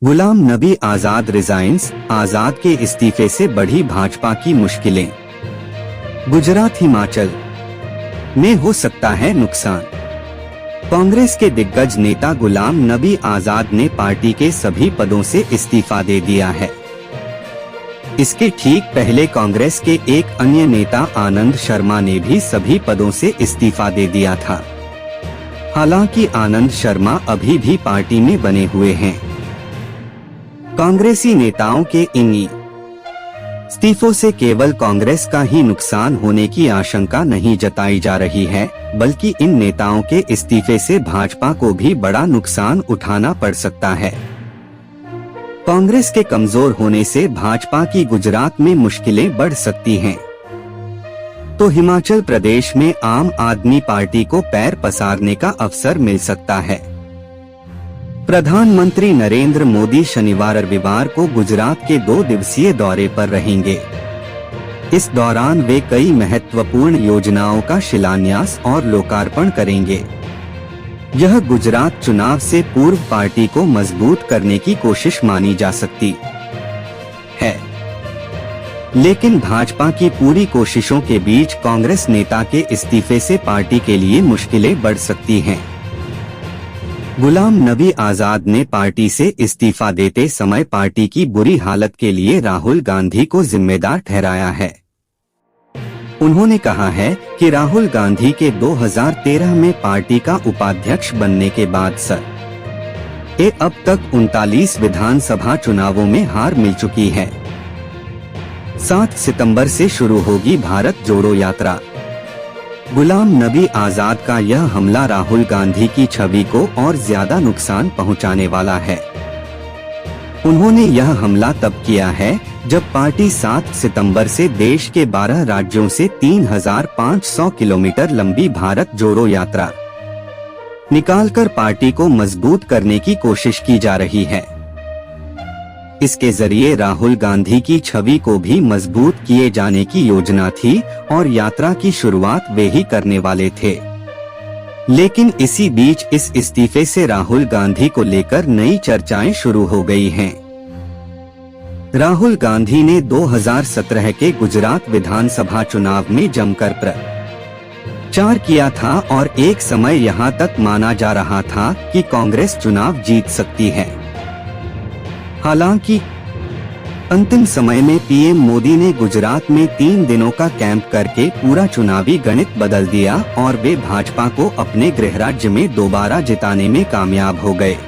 Ghulam Nabi Azad resigns, आजाद के इस्तीफे से बढ़ी भाजपा की मुश्किलें। गुजरात हिमाचल में हो सकता है नुकसान। कांग्रेस के दिग्गज नेता गुलाम नबी आजाद ने पार्टी के सभी पदों से इस्तीफा दे दिया है। इसके ठीक पहले कांग्रेस के एक अन्य नेता आनंद शर्मा ने भी सभी पदों से इस्तीफा दे दिया था। हालांकि आनंद शर्मा अभी भी पार्टी में बने हुए हैं। कांग्रेसी नेताओं के इन इस्तीफों से केवल कांग्रेस का ही नुकसान होने की आशंका नहीं जताई जा रही है, बल्कि इन नेताओं के इस्तीफे से भाजपा को भी बड़ा नुकसान उठाना पड़ सकता है। कांग्रेस के कमजोर होने से भाजपा की गुजरात में मुश्किलें बढ़ सकती हैं, तो हिमाचल प्रदेश में आम आदमी पार्टी को पैर पसारने का अवसर मिल सकता है। प्रधानमंत्री नरेंद्र मोदी शनिवार और रविवार को गुजरात के 2 दिवसीय दौरे पर रहेंगे। इस दौरान वे कई महत्वपूर्ण योजनाओं का शिलान्यास और लोकार्पण करेंगे। यह गुजरात चुनाव से पूर्व पार्टी को मजबूत करने की कोशिश मानी जा सकती है, लेकिन भाजपा की पूरी कोशिशों के बीच कांग्रेस नेता के इस्तीफे से पार्टी के लिए मुश्किलें बढ़ सकती हैं। गुलाम नबी आजाद ने पार्टी से इस्तीफा देते समय पार्टी की बुरी हालत के लिए राहुल गांधी को जिम्मेदार ठहराया है। उन्होंने कहा है कि राहुल गांधी के 2013 में पार्टी का उपाध्यक्ष बनने के बाद अब तक 39 विधानसभा चुनावों में हार मिल चुकी है। 7 सितंबर से शुरू होगी भारत जोड़ो यात्रा। गुलाम नबी आजाद का यह हमला राहुल गांधी की छवि को और ज्यादा नुकसान पहुंचाने वाला है। उन्होंने यह हमला तब किया है जब पार्टी 7 सितंबर से देश के 12 राज्यों से 3500 किलोमीटर लंबी भारत जोड़ो यात्रा निकालकर पार्टी को मजबूत करने की कोशिश की जा रही है। इसके जरिए राहुल गांधी की छवि को भी मजबूत किए जाने की योजना थी और यात्रा की शुरुआत वे ही करने वाले थे। लेकिन इसी बीच इस इस्तीफे से राहुल गांधी को लेकर नई चर्चाएं शुरू हो गई हैं। राहुल गांधी ने 2017 के गुजरात विधानसभा चुनाव में जमकर प्रचार किया था और एक समय यहां तक माना जा रहा था कि कांग्रेस चुनाव जीत सकती है। हालांकि अंतिम समय में पीएम मोदी ने गुजरात में 3 दिनों का कैंप करके पूरा चुनावी गणित बदल दिया और वे भाजपा को अपने गृह राज्य में दोबारा जिताने में कामयाब हो गए।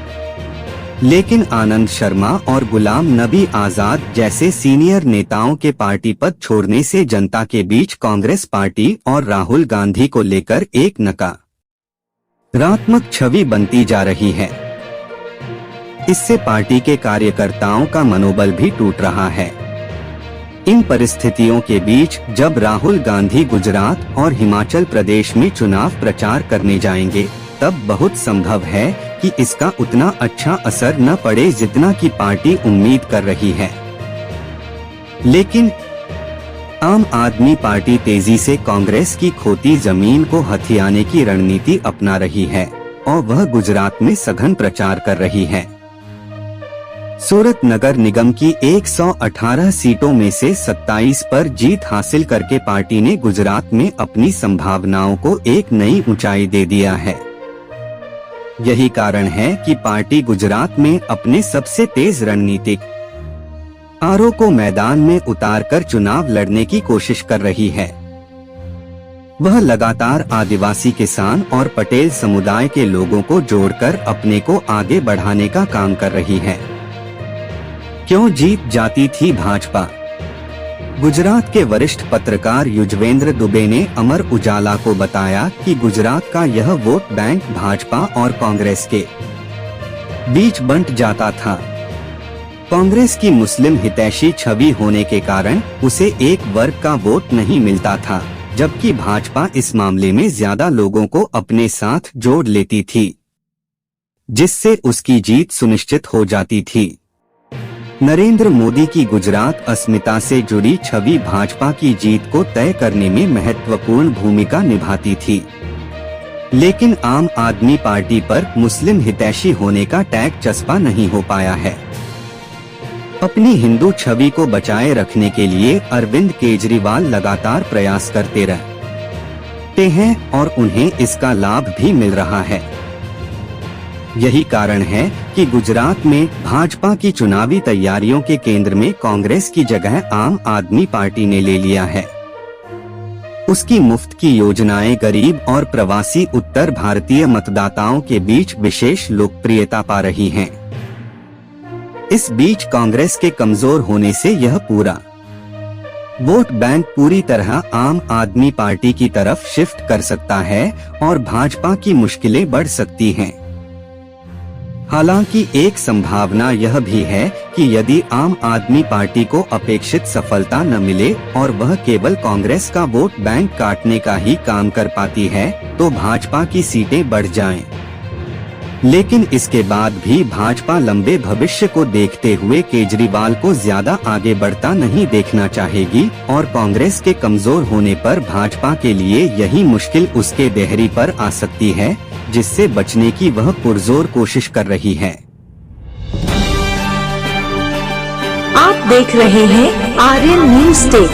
लेकिन आनंद शर्मा और गुलाम नबी आजाद जैसे सीनियर नेताओं के पार्टी पद छोड़ने से जनता के बीच कांग्रेस पार्टी और राहुल गांधी को लेकर एक नकारात्मक छवि बनती जा रही है। इससे पार्टी के कार्यकर्ताओं का मनोबल भी टूट रहा है। इन परिस्थितियों के बीच जब राहुल गांधी गुजरात और हिमाचल प्रदेश में चुनाव प्रचार करने जाएंगे, तब बहुत संभव है कि इसका उतना अच्छा असर न पड़े जितना कि पार्टी उम्मीद कर रही है। लेकिन आम आदमी पार्टी तेजी से कांग्रेस की खोती जमीन को हथियाने की रणनीति अपना रही है और वह गुजरात में सघन प्रचार कर रही है। सूरत नगर निगम की 118 सीटों में से 27 पर जीत हासिल करके पार्टी ने गुजरात में अपनी संभावनाओं को एक नई ऊंचाई दे दिया है। यही कारण है कि पार्टी गुजरात में अपने सबसे तेज रणनीतिक आरों को मैदान में उतारकर चुनाव लड़ने की कोशिश कर रही है। वह लगातार आदिवासी किसान और पटेल समुदाय के लोगों को जोड़कर अपने को आगे बढ़ाने का काम कर रही है। क्यों जीत जाती थी भाजपा? गुजरात के वरिष्ठ पत्रकार युजवेंद्र दुबे ने अमर उजाला को बताया कि गुजरात का यह वोट बैंक भाजपा और कांग्रेस के बीच बंट जाता था। कांग्रेस की मुस्लिम हितैषी छवि होने के कारण उसे एक वर्ग का वोट नहीं मिलता था, जबकि भाजपा इस मामले में ज्यादा लोगों को अपने साथ जोड़ लेती थी, जिससे उसकी जीत सुनिश्चित हो जाती थी। नरेंद्र मोदी की गुजरात अस्मिता से जुड़ी छवि भाजपा की जीत को तय करने में महत्वपूर्ण भूमिका निभाती थी। लेकिन आम आदमी पार्टी पर मुस्लिम हितैषी होने का टैग चस्पा नहीं हो पाया है। अपनी हिंदू छवि को बचाए रखने के लिए अरविंद केजरीवाल लगातार प्रयास करते रहते हैं और उन्हें इसका लाभ भी मिल रहा है। यही कारण है कि गुजरात में भाजपा की चुनावी तैयारियों के केंद्र में कांग्रेस की जगह आम आदमी पार्टी ने ले लिया है। उसकी मुफ्त की योजनाएं गरीब और प्रवासी उत्तर भारतीय मतदाताओं के बीच विशेष लोकप्रियता पा रही हैं। इस बीच कांग्रेस के कमजोर होने से यह पूरा वोट बैंक पूरी तरह आम आदमी पार्टी की तरफ शिफ्ट कर सकता है और भाजपा की मुश्किलें बढ़ सकती हैं। हालांकि एक संभावना यह भी है कि यदि आम आदमी पार्टी को अपेक्षित सफलता न मिले और वह केवल कांग्रेस का वोट बैंक काटने का ही काम कर पाती है तो भाजपा की सीटें बढ़ जाएं। लेकिन इसके बाद भी भाजपा लंबे भविष्य को देखते हुए केजरीवाल को ज्यादा आगे बढ़ता नहीं देखना चाहेगी और कांग्रेस के कमजोर होने पर भाजपा के लिए यही मुश्किल उसके देहरी पर आ सकती है, जिससे बचने की वह पुरजोर कोशिश कर रही है। आप देख रहे हैं आर्यन न्यूज़ टेक,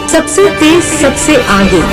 सबसे तेज सबसे आगे।